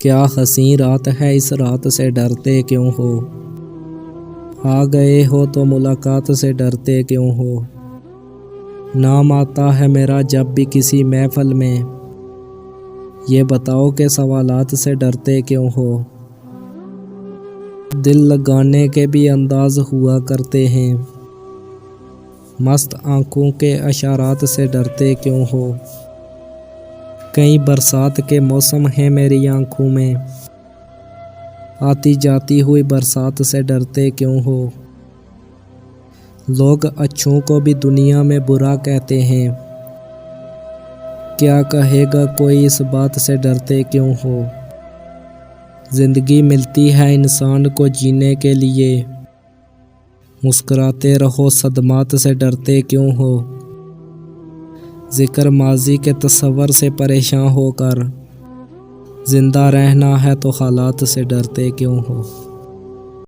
क्या हसीं रात है, इस रात से डरते क्यों हो। आ गए हो तो मुलाकात से डरते क्यों हो। नाम आता है मेरा जब भी किसी महफिल में, ये बताओ कि सवालात से डरते क्यों हो। दिल लगाने के भी अंदाज हुआ करते हैं, मस्त आंखों के इशारात से डरते क्यों हो। कई बरसात के मौसम हैं मेरी आंखों में, आती जाती हुई बरसात से डरते क्यों हो। लोग अच्छों को भी दुनिया में बुरा कहते हैं, क्या कहेगा कोई इस बात से डरते क्यों हो। ज़िंदगी मिलती है इंसान को जीने के लिए, मुस्कुराते रहो सदमात से डरते क्यों हो। जिक्र माजी के तस्वर से परेशान होकर, जिंदा रहना है तो हालात से डरते क्यों हो।